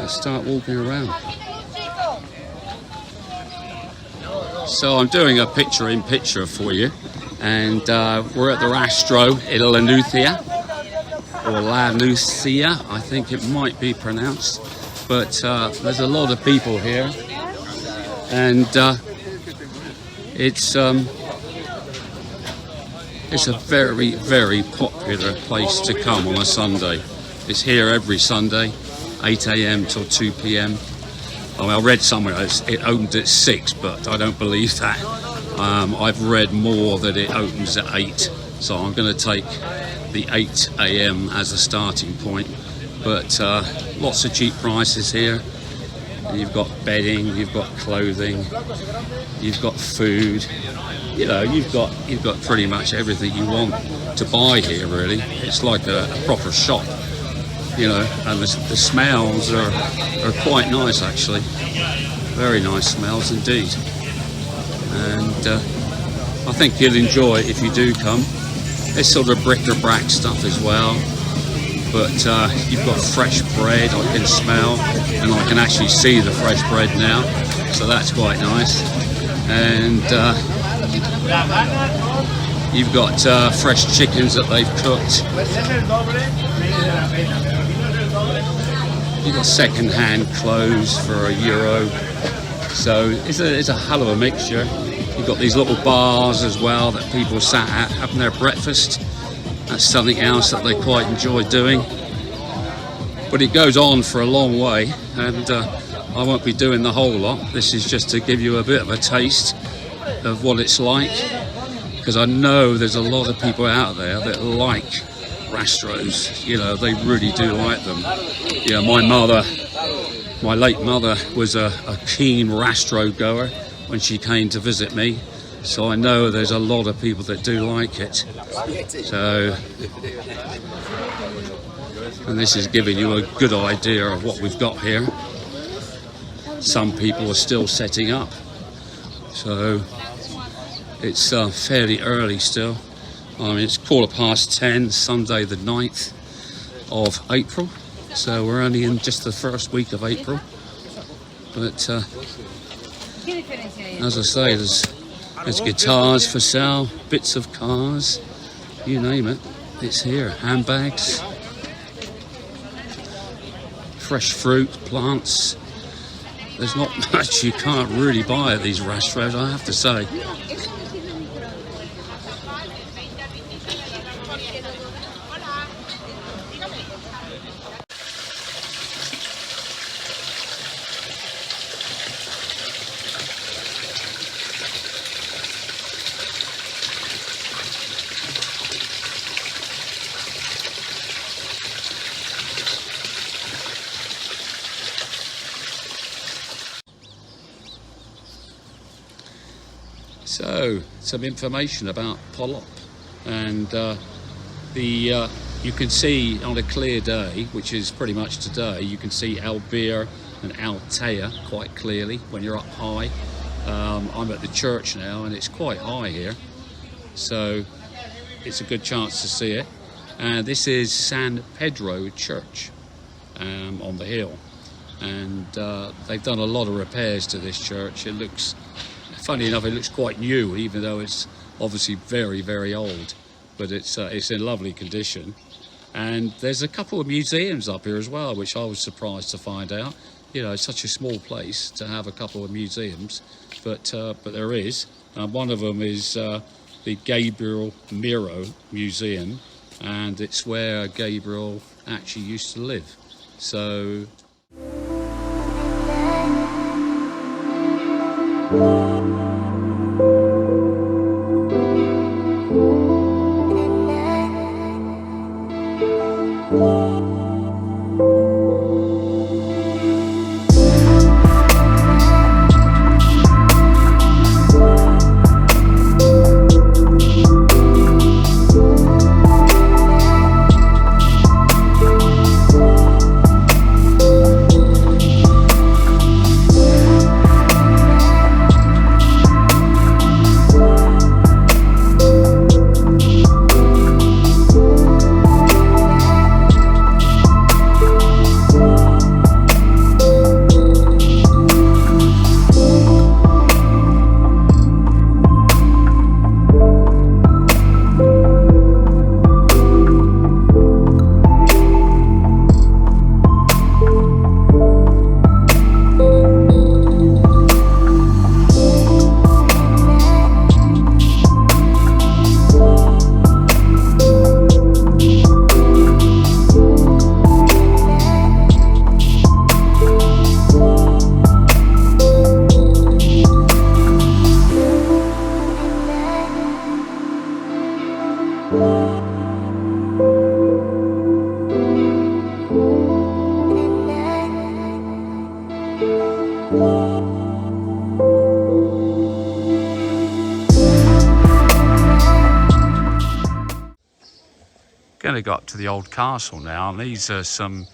let's start walking around. So I'm doing a picture-in-picture for you, and we're at the Rastro in Lanuncia, or Lanuncia, I think it might be pronounced, but there's a lot of people here, and it's a very, very popular place to come on a Sunday. It's here every Sunday, 8 a.m. till 2 p.m. Oh, I read somewhere it opened at 6, but I don't believe that. I've read more that it opens at 8, so I'm going to take the 8 a.m. as a starting point. But lots of cheap prices here. You've got bedding, you've got clothing, you've got food. You know, you've got pretty much everything you want to buy here. Really, it's like a proper shop. You know, and the smells are quite nice actually. Very nice smells indeed. And I think you'll enjoy it if you do come. It's sort of bric-a-brac stuff as well. But you've got fresh bread, I can smell, and I can actually see the fresh bread now. So that's quite nice. And you've got fresh chickens that they've cooked. You've got second-hand clothes for €1. So it's a hell of a mixture. You've got these little bars as well that people sat at having their breakfast. That's something else that they quite enjoy doing. But it goes on for a long way, and I won't be doing the whole lot. This is just to give you a bit of a taste of what it's like, because I know there's a lot of people out there that like Rastros. You know, they really do like them. Yeah, my late mother was a keen Rastro goer when she came to visit me, so I know there's a lot of people that do like it. So, and this is giving you a good idea of what we've got here. Some people are still setting up, so it's fairly early still. I mean, it's 10:15, Sunday the 9th of April, so we're only in just the first week of April. But as I say, there's guitars for sale, bits of cars, you name it, it's here. Handbags, fresh fruit, plants. There's not much you can't really buy at these restaurants, I have to say. So, some information about Polop, and you can see on a clear day, which is pretty much today, you can see Albir and Altea quite clearly when you're up high. I'm at the church now, and it's quite high here, so it's a good chance to see it. And this is San Pedro Church on the hill, and they've done a lot of repairs to this church. It looks, funny enough, it looks quite new, even though it's obviously very, very old. But it's in lovely condition. And there's a couple of museums up here as well, which I was surprised to find out. You know, it's such a small place to have a couple of museums, but there is. One of them is the Gabriel Miro Museum, and it's where Gabriel actually used to live. So. Going to go up to the old castle now, and these are some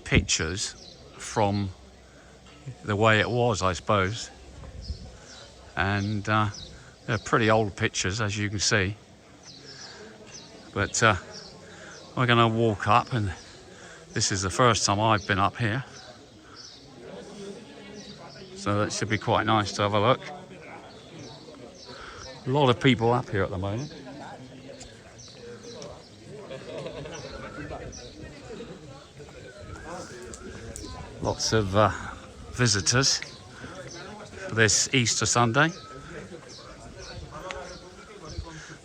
pictures from the way it was, I suppose. And they're pretty old pictures, as you can see. But we're going to walk up, and this is the first time I've been up here. So that should be quite nice to have a look. A lot of people up here at the moment. Lots of visitors for this Easter Sunday.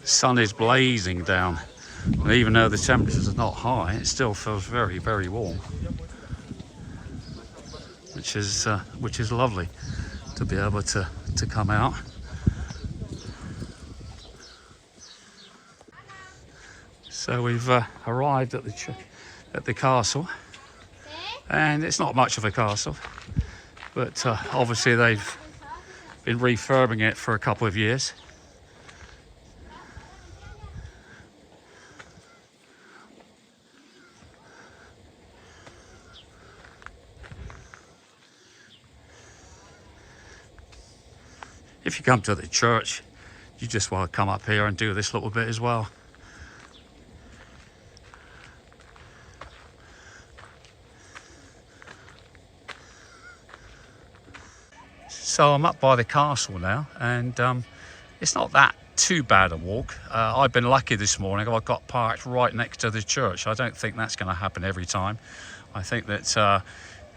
The sun is blazing down, and even though the temperatures are not high, it still feels very, very warm, which is lovely to be able to come out. So we've arrived at the castle. And it's not much of a castle, but obviously they've been refurbing it for a couple of years. If you come to the church, you just want to come up here and do this little bit as well. So I'm up by the castle now, and it's not that too bad a walk. I've been lucky this morning. I got parked right next to the church. I don't think that's going to happen every time. I think that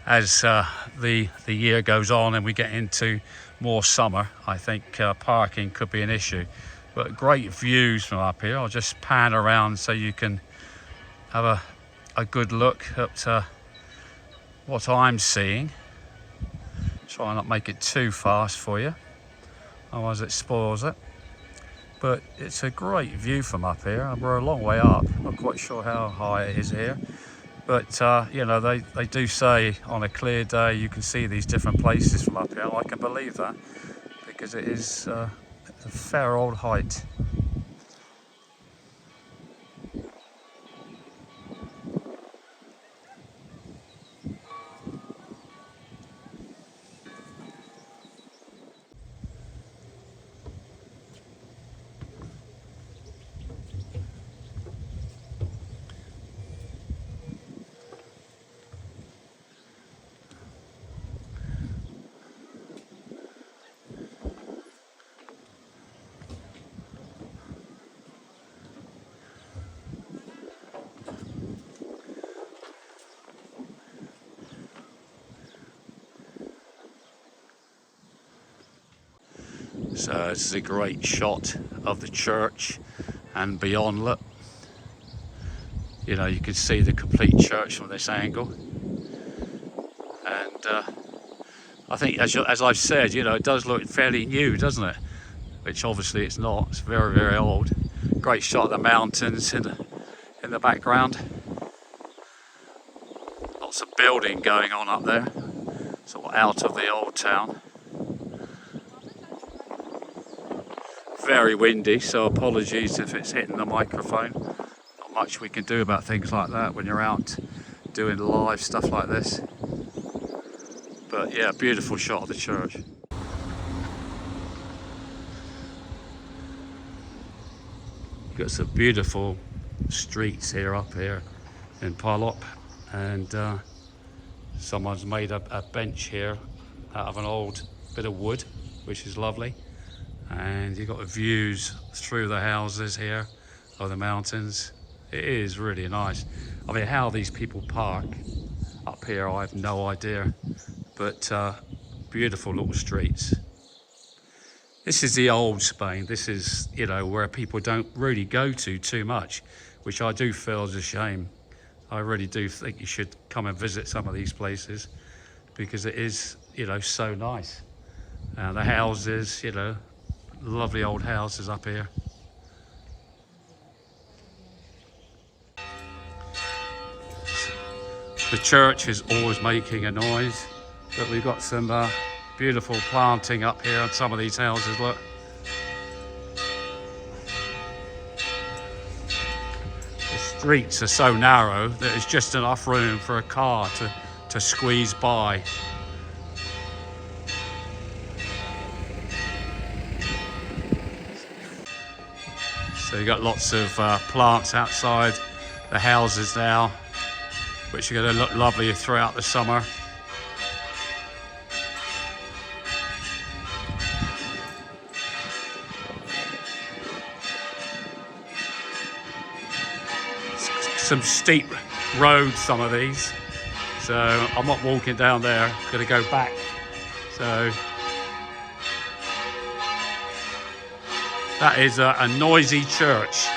as the year goes on and we get into more summer, I think parking could be an issue. But great views from up here. I'll just pan around so you can have a good look at what I'm seeing. Try not make it too fast for you, otherwise it spoils it. But it's a great view from up here. We're a long way up. I'm not quite sure how high it is here, but you know, they do say on a clear day you can see these different places from up here. I can believe that because it is a fair old height. So this is a great shot of the church and beyond. Look, you know, you can see the complete church from this angle. And I think, as I've said, you know, it does look fairly new, doesn't it? Which obviously it's not. It's very, very old. Great shot of the mountains in the background. Lots of building going on up there, sort of out of the old town. Very windy, so apologies if it's hitting the microphone. Not much we can do about things like that when you're out doing live stuff like this. But yeah, beautiful shot of the church. You've got some beautiful streets up here in Polop, and someone's made a bench here out of an old bit of wood, which is lovely. And you've got the views through the houses here of the mountains. It is really nice. I mean, how these people park up here, I have no idea. But beautiful little streets. This is the old Spain. This is, you know, where people don't really go to too much, which I do feel is a shame. I really do think you should come and visit some of these places because it is, you know, so nice. The houses, you know, lovely old houses up here. The church is always making a noise. But we've got some beautiful planting up here on some of these houses, look. The streets are so narrow that there's just enough room for a car to squeeze by. So you've got lots of plants outside the houses now, which are going to look lovely throughout the summer. Some steep roads, some of these, so I'm not walking down there, I'm going to go back. So that is a noisy church.